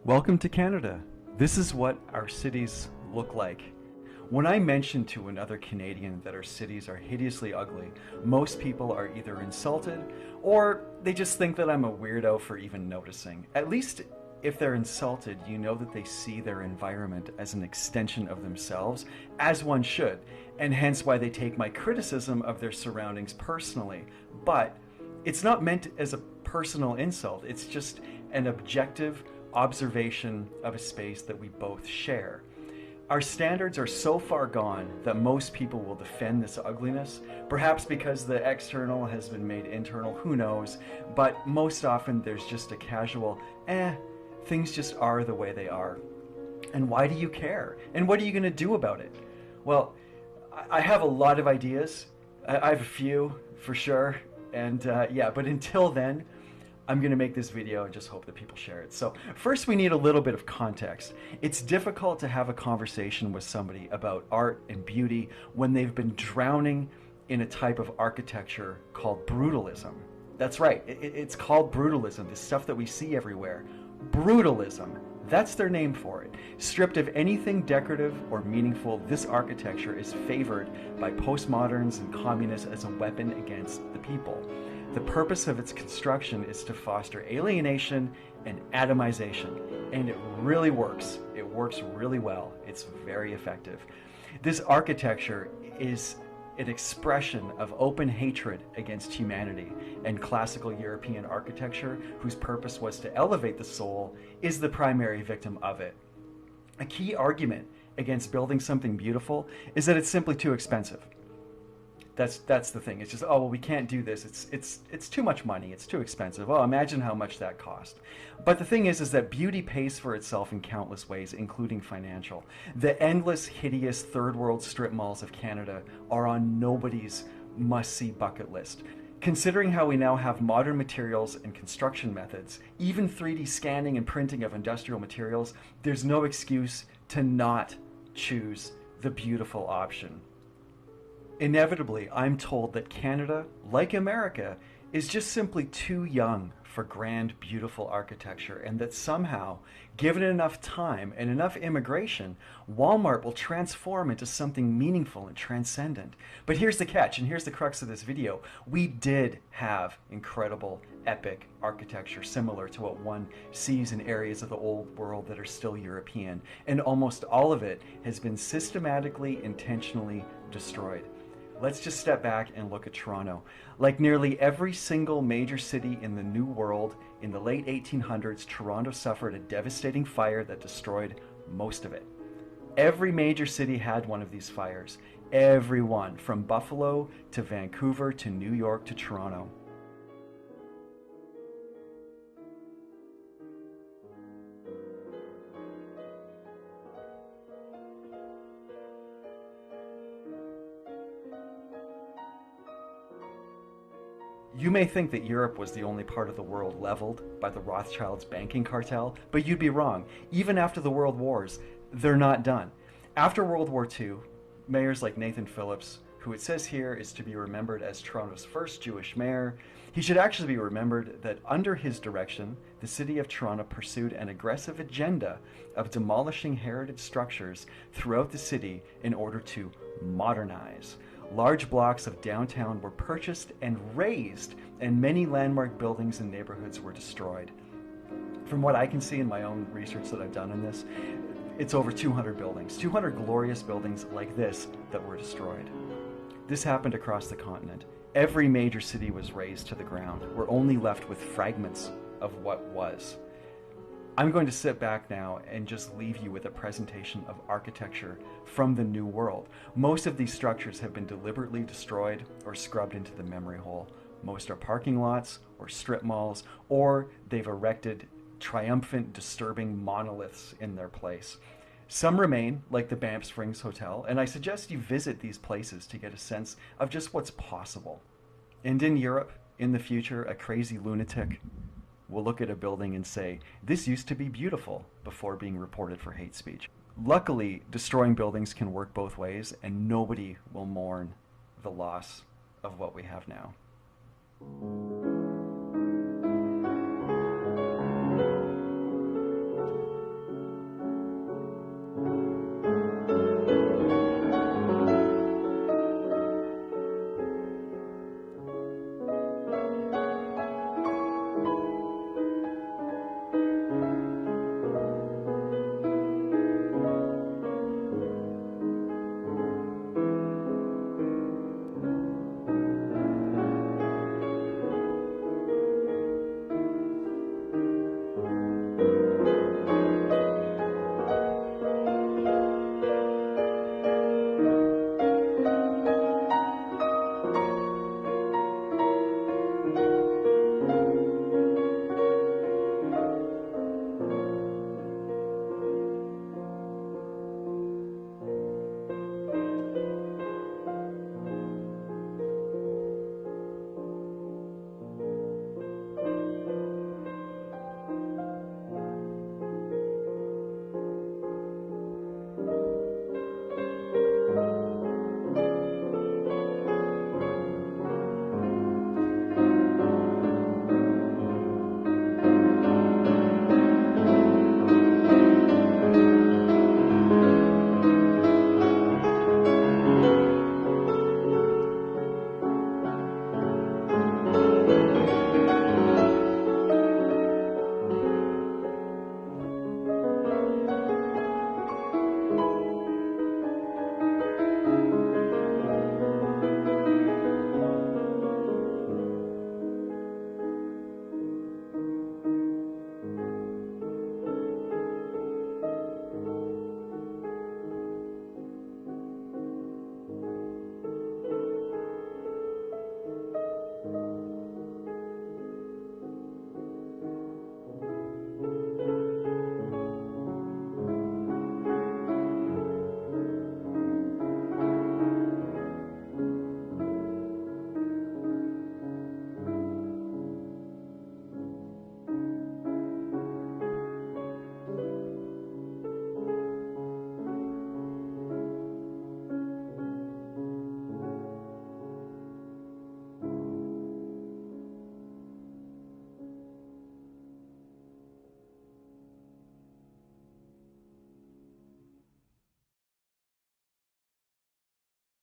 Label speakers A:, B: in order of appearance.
A: Welcome to Canada. This is what our cities look like. When I mention to another Canadian that our cities are hideously ugly, most people are either insulted or they just think that I'm a weirdo for even noticing. At least if they're insulted, you know that they see their environment as an extension of themselves, as one should, and hence why they take my criticism of their surroundings personally. But it's not meant as a personal insult, it's just an objective observation of a space that we both share. Our standards are so far gone that most people will defend this ugliness, perhaps because the external has been made internal, who knows, but most often there's just a casual, things just are the way they are. And why do you care? And what are you going to do about it? Well, I have a lot of ideas. I have a few, for sure. And but until then, I'm going to make this video and just hope that people share it. So first we need a little bit of context. It's difficult to have a conversation with somebody about art and beauty when they've been drowning in a type of architecture called brutalism. That's right, it's called brutalism, the stuff that we see everywhere. Brutalism, that's their name for it. Stripped of anything decorative or meaningful, this architecture is favored by postmoderns and communists as a weapon against the people. The purpose of its construction is to foster alienation and atomization, and it really works. It works really well. It's very effective. This architecture is an expression of open hatred against humanity, and classical European architecture, whose purpose was to elevate the soul, is the primary victim of it. A key argument against building something beautiful is that it's simply too expensive. That's the thing. It's just, oh, well, we can't do this. It's too much money. It's too expensive. Oh, imagine how much that cost. But the thing is that beauty pays for itself in countless ways, including financial. The endless, hideous third world strip malls of Canada are on nobody's must-see bucket list. Considering how we now have modern materials and construction methods, even 3D scanning and printing of industrial materials, there's no excuse to not choose the beautiful option. Inevitably, I'm told that Canada, like America, is just simply too young for grand, beautiful architecture, and that somehow, given enough time and enough immigration, Walmart will transform into something meaningful and transcendent. But here's the catch, and here's the crux of this video. We did have incredible, epic architecture similar to what one sees in areas of the old world that are still European, and almost all of it has been systematically, intentionally destroyed. Let's just step back and look at Toronto. Like nearly every single major city in the New World, in the late 1800s, Toronto suffered a devastating fire that destroyed most of it. Every major city had one of these fires. Every one, from Buffalo to Vancouver to New York to Toronto. You may think that Europe was the only part of the world leveled by the Rothschilds' banking cartel, but you'd be wrong. Even after the World Wars, they're not done. After World War II, mayors like Nathan Phillips, who it says here is to be remembered as Toronto's first Jewish mayor, he should actually be remembered that under his direction, the city of Toronto pursued an aggressive agenda of demolishing heritage structures throughout the city in order to modernize. Large blocks of downtown were purchased and razed, and many landmark buildings and neighborhoods were destroyed. From what I can see in my own research that I've done in this, it's over 200 buildings, 200 glorious buildings like this that were destroyed. This happened across the continent. Every major city was razed to the ground. We're only left with fragments of what was. I'm going to sit back now and just leave you with a presentation of architecture from the New World. Most of these structures have been deliberately destroyed or scrubbed into the memory hole. Most are parking lots or strip malls, or they've erected triumphant, disturbing monoliths in their place. Some remain, like the Banff Springs Hotel, and I suggest you visit these places to get a sense of just what's possible. And in Europe, in the future, a crazy lunatic will look at a building and say, this used to be beautiful, before being reported for hate speech. Luckily, destroying buildings can work both ways, and nobody will mourn the loss of what we have now.